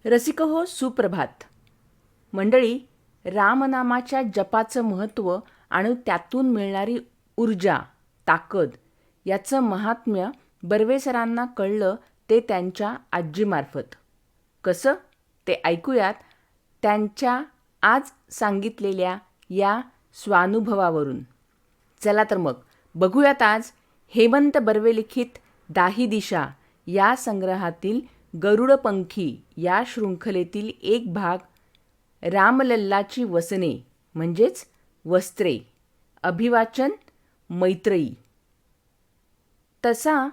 रसिक हो सुप्रभात. मंडळी, रामनामाच्या जपाचं महत्त्व आणि त्यातून मिळणारी ऊर्जा, ताकद याचं महात्म्य बर्वे सरांना कळलं ते त्यांच्या आजीमार्फत. कसं ते ऐकूयात त्यांच्या आज सांगितलेल्या या स्वानुभवावरून. चला तर मग बघूयात आज हेमंत बर्वे लिखित दाही दिशा या संग्रहातील गरुडपंखी या शृंखलेतील एक भाग, रामलल्लाची वसने म्हणजेच वस्त्रे, अभिवाचन मैत्रेयी. तसा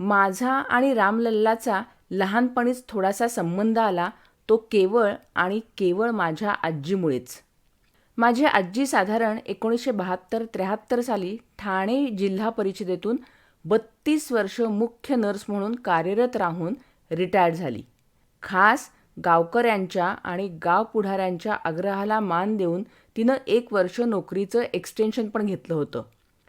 माझा आणि रामलल्लाचा लहानपणीच थोडासा संबंध आला तो केवळ आणि केवळ माझ्या आजीमुळेच. माझी आजी साधारण 1972-73 साली ठाणे जिल्हा परिषदेतून 32 वर्ष मुख्य नर्स म्हणून कार्यरत राहून रिटायर्ड झाली. खास गावकऱ्यांच्या आणि गाव पुढाऱ्यांच्या आग्रहाला मान देऊन तिनं 1 वर्ष नोकरीचं एक्सटेन्शन पण घेतलं होतं.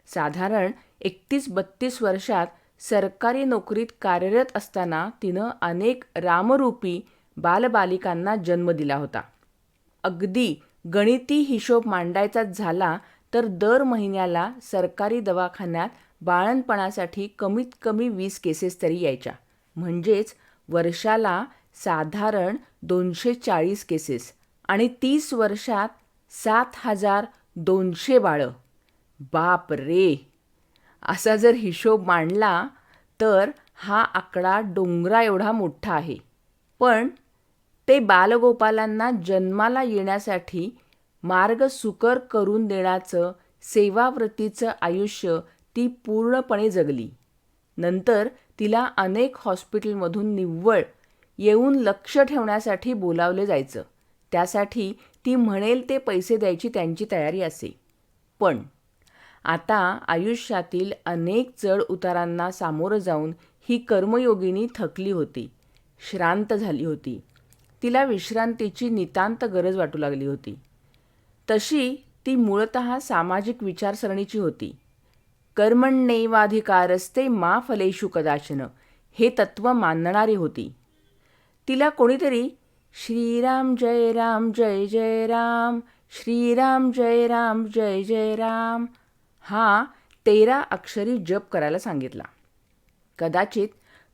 साधारण 31-32 वर्षात सरकारी नोकरीत कार्यरत असताना तिनं अनेक रामरूपी बालबालिकांना जन्म दिला होता. अगदी गणिती हिशोब मांडायचाच झाला तर दर महिन्याला सरकारी दवाखान्यात बाळंतपणासाठी कमीत कमी 20 केसेस तरी यायच्या. म्हणजेच वर्षाला साधारण 240 केसेस आणि 30 वर्षात 7,200 बाळं. बाप रे! असा जर हिशोब मांडला तर हा आकडा डोंगरा एवढा मोठा आहे. पण ते बालगोपालांना जन्माला येण्यासाठी मार्ग सुकर करून देण्याचं सेवाव्रतीचं आयुष्य ती पूर्णपणे जगली. नंतर तिला अनेक हॉस्पिटलमधून निव्वळ येऊन लक्ष ठेवण्यासाठी बोलावले जायचं. त्यासाठी ती म्हणेल ते पैसे द्यायची त्यांची तयारी असे. पण आता आयुष्यातील अनेक चढ उतारांना सामोरं जाऊन ही कर्मयोगिनी थकली होती, श्रांत झाली होती. तिला विश्रांतीची नितांत गरज वाटू लागली होती. तशी ती मूळतः सामाजिक विचारसरणीची होती. कर्मण्येवाधिकारस्ते मा फलेषु कदाचन हे तत्त्व मानणारी होती. तिला कोणीतरी श्रीराम जय राम जय जय राम, श्रीराम जय राम जय जय राम हा 13 अक्षरी जप करायला सांगितला. कदाचित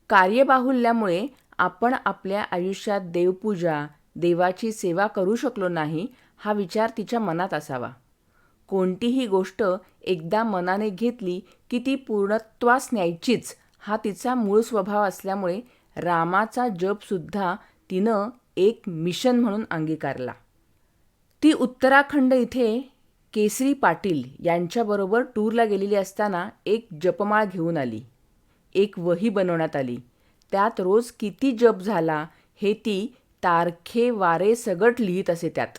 कार्यबाहुल्यामुळे आपण आपल्या आयुष्यात देवपूजा, देवाची सेवा करू शकलो नाही हा विचार तिच्या मनात असावा. कोणतीही गोष्ट एकदा मनाने घेतली की ती पूर्णत्वास न्यायचीच हा तिचा मूळ स्वभाव असल्यामुळे रामाचा जपसुद्धा तिनं एक मिशन म्हणून अंगीकारला. ती उत्तराखंड इथे केसरी पाटील यांच्याबरोबर टूरला गेलेली असताना एक जपमाळ घेऊन आली. एक वही बनवण्यात आली. त्यात रोज किती जप झाला हे ती तारखे वारे सगट लिहित असे. त्यात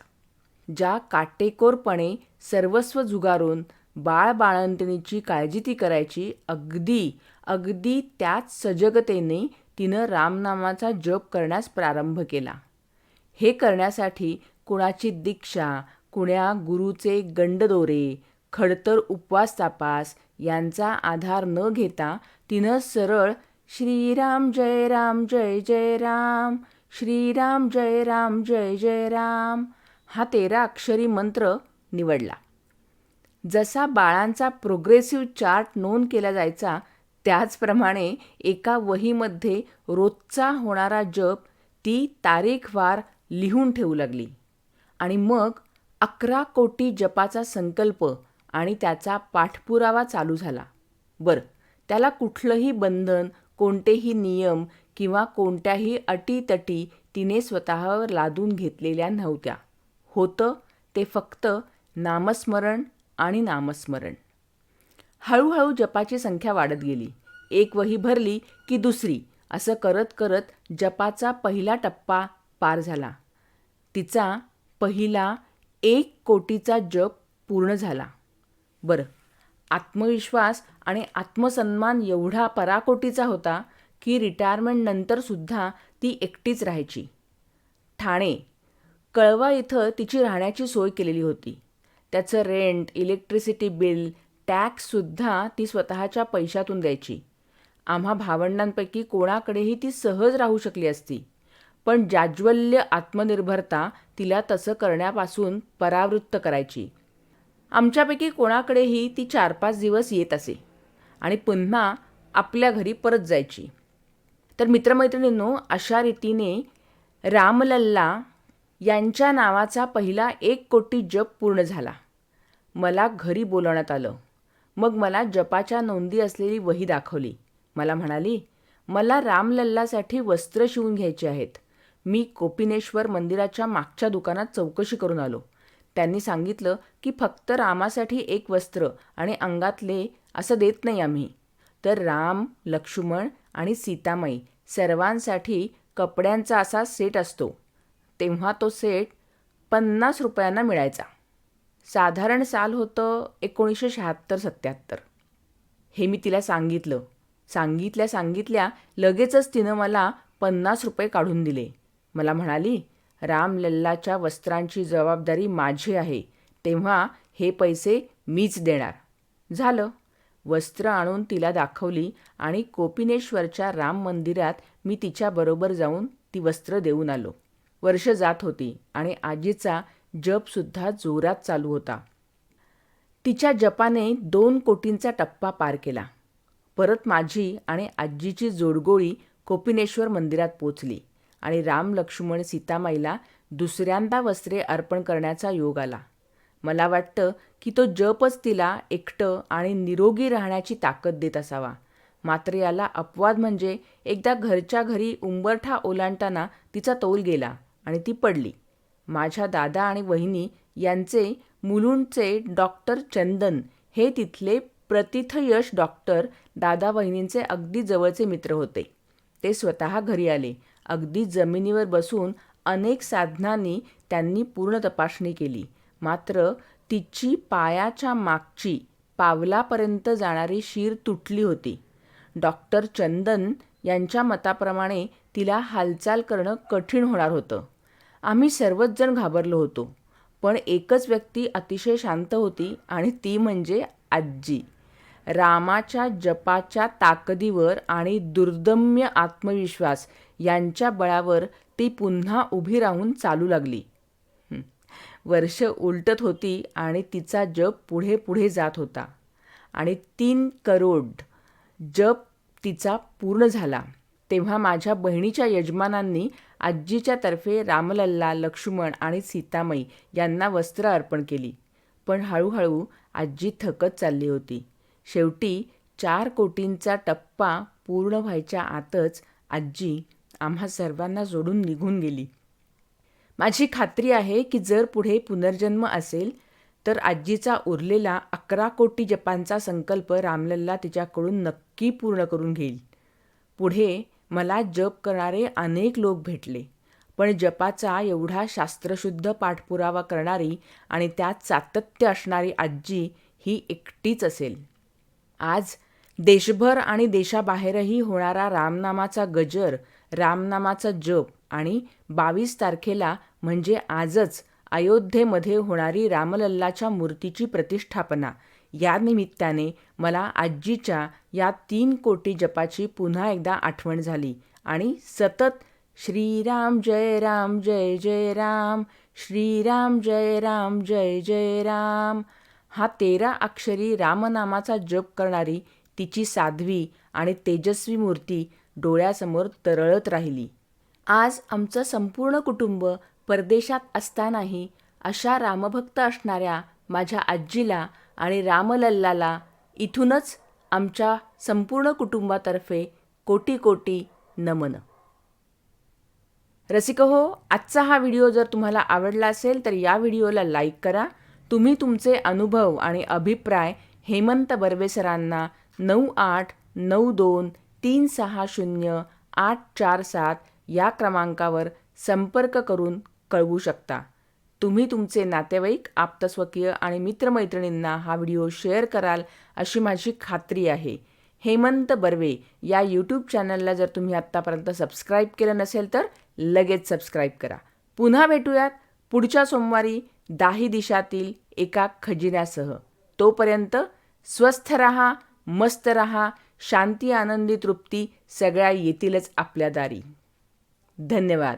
ज्या काटेकोरपणे सर्वस्व झुगारून बाळबाळंतिणीची काळजी ती करायची, अगदी त्याच सजगतेने तिनं रामनामाचा जप करण्यास प्रारंभ केला. हे करण्यासाठी कुणाची दीक्षा, कुण्या गुरुचे गंडदोरे, खडतर उपवास तापास यांचा आधार न घेता तिनं सरळ श्रीराम जय राम जय जय राम, श्रीराम जय राम जय जय राम हा 13 अक्षरी मंत्र निवडला. जसा बाळांचा प्रोग्रेसिव्ह चार्ट नोंद केला जायचा त्याचप्रमाणे एका वहीमध्ये रोजचा होणारा जप ती तारीखवार लिहून ठेवू लागली. आणि मग 11 कोटी जपाचा संकल्प आणि त्याचा पाठपुरावा चालू झाला. त्याला कुठलंही बंधन, कोणतेही नियम किंवा कोणत्याही अटीतटी तिने स्वतःवर लादून घेतलेल्या नव्हत्या. होतं ते फक्त नामस्मरण आणि नामस्मरण. हळूहळू जपाची संख्या वाढत गेली. एक वही भरली की दुसरी असं करत करत जपाचा पहिला टप्पा पार झाला. तिचा पहिला 1 कोटीचा जप पूर्ण झाला. आत्मविश्वास आणि आत्मसन्मान एवढा पराकोटीचा होता की रिटायरमेंटनंतरसुद्धा ती एकटीच राहायची. ठाणे, कळवा इथं तिची राहण्याची सोय केलेली होती. त्याचं रेंट, इलेक्ट्रिसिटी बिल, टॅक्ससुद्धा ती स्वतःच्या पैशातून द्यायची. आम्हा भावंडांपैकी कोणाकडेही ती सहज राहू शकली असती. पण जाज्वल्य आत्मनिर्भरता तिला तसं करण्यापासून परावृत्त करायची. आमच्यापैकी कोणाकडेही ती 4-5 दिवस येत असे आणि पुन्हा आपल्या घरी परत जायची. तर मित्रमैत्रिणींनो, अशा रीतीने रामलल्ला यांच्या नावाचा पहिला 1 कोटी जप पूर्ण झाला. मला घरी बोलावण्यात आलं. मग मला जपाच्या नोंदी असलेली वही दाखवली. मला म्हणाली, मला रामलल्लासाठी वस्त्र शिवून घ्यायची आहेत. मी कोपिनेश्वर मंदिराच्या मागच्या दुकानात चौकशी करून आलो. त्यांनी सांगितलं की फक्त रामासाठी 1 वस्त्र आणि अंगातले असं देत नाही आम्ही, तर राम, लक्ष्मण आणि सीतामाई सर्वांसाठी कपड्यांचा असा सेट असतो. तेव्हा तो सेट 50 रुपयांना मिळायचा. साधारण साल होतं 1976-77. हे मी तिला सांगितलं. सांगितल्या लगेचच तिनं मला 50 रुपये काढून दिले. मला म्हणाली, रामलल्लाच्या वस्त्रांची जबाबदारी माझी आहे, तेव्हा हे पैसे मीच देणार. झालं. वस्त्र आणून तिला दाखवली आणि कोपिनेश्वरच्या राम मंदिरात मी तिच्याबरोबर जाऊन ती वस्त्र देऊन आलो. वर्ष जात होती आणि आजीचा जपसुद्धा जोरात चालू होता. तिच्या जपाने 2 कोटींचा टप्पा पार केला. परत माझी आणि आजीची जोडगोळी कोपिनेश्वर मंदिरात पोचली आणि राम, लक्ष्मण, सीतामाईला दुसऱ्यांदा वस्त्रे अर्पण करण्याचा योग आला. मला वाटतं की तो जपच तिला एकटं आणि निरोगी राहण्याची ताकद देत असावा. मात्र याला अपवाद म्हणजे एकदा घरच्या घरी उंबरठा ओलांडताना तिचा तोल गेला आणि ती पडली. माझ्या दादा आणि वहिनी यांचे मुलुंडचे डॉक्टर चंदन हे तिथले प्रतिथयश डॉक्टर दादा वहिनींचे अगदी जवळचे मित्र होते. ते स्वतः घरी आले. अगदी जमिनीवर बसून अनेक साधनांनी त्यांनी पूर्ण तपासणी केली. मात्र तिची पायाच्या मागची पावलापर्यंत जाणारी शीर तुटली होती. डॉक्टर चंदन यांच्या मताप्रमाणे तिला हालचाल करणं कठीण होणार होतं. आम्ही सर्वच जण घाबरलो होतो. पण एकच व्यक्ती अतिशय शांत होती आणि ती म्हणजे आजी. रामाच्या जपाच्या ताकदीवर आणि दुर्दम्य आत्मविश्वास यांच्या बळावर ती पुन्हा उभी राहून चालू लागली. वर्ष उलटत होती आणि तिचा जप पुढे पुढे जात होता आणि 3 करोड जप तिचा पूर्ण झाला. तेव्हा माझ्या बहिणीच्या यजमानांनी आजीच्या तर्फे रामलल्ला, लक्ष्मण आणि सीतामाई यांना वस्त्र अर्पण केली. पण हळूहळू आजी थकत चालली होती. शेवटी 4 कोटींचा टप्पा पूर्ण व्हायच्या आतच आजी आम्हा सर्वांना सोडून निघून गेली. माझी खात्री आहे की जर पुढे पुनर्जन्म असेल तर आजीचा उरलेला 11 कोटी जपांचा संकल्प रामलल्ला तिच्याकडून नक्की पूर्ण करून घेईल. पुढे मला जप करणारे अनेक लोक भेटले, पण जपाचा एवढा शास्त्रशुद्ध पाठपुरावा करणारी आणि त्यात सातत्य असणारी आजी ही एकटीच असेल. आज देशभर आणि देशाबाहेरही होणारा रामनामाचा गजर, रामनामाचा जप आणि 22 तारखेला म्हणजे आजच अयोध्येमध्ये होणारी रामलल्लाच्या मूर्तीची प्रतिष्ठापना, या निमित्ताने मला आजीच्या या 3 कोटी जपाची पुन्हा एकदा आठवण झाली आणि सतत श्रीराम जय राम जय जय राम, श्रीराम जय राम जय जय राम हा 13 अक्षरी रामनामाचा जप करणारी तिची साध्वी आणि तेजस्वी मूर्ती डोळ्यासमोर तरळत राहिली. आज आमचं संपूर्ण कुटुंब परदेशात असतानाही अशा रामभक्त असणाऱ्या माझ्या आजीला आणि रामलल्लाला इथूनच आमच्या संपूर्ण कुटुंबातर्फे कोटी कोटी नमन. रसिकहो, आजचा हा व्हिडिओ जर तुम्हाला आवडला असेल तर या व्हिडिओला लाईक करा. तुम्ही तुमचे अनुभव आणि अभिप्राय हेमंत बर्वे सरांना 9892360847 या क्रमांकावर संपर्क करून कळवू शकता. तुम्ही तुमचे नातेवाईक, आप्तस्वकीय आणि मित्रमैत्रिणींना हा व्हिडिओ शेअर कराल अशी माझी खात्री आहे. हेमंत बर्वे या यूट्यूब चॅनलला जर तुम्ही आत्तापर्यंत सबस्क्राईब केलं नसेल तर लगेच सबस्क्राईब करा. पुन्हा भेटूयात पुढच्या सोमवारी 10 दिशातील एका खजिन्यासह. तोपर्यंत स्वस्थ रहा, मस्त रहा, शांती, आनंदी, तृप्ती सगळ्या येतीलच आपल्या दारी. धन्यवाद.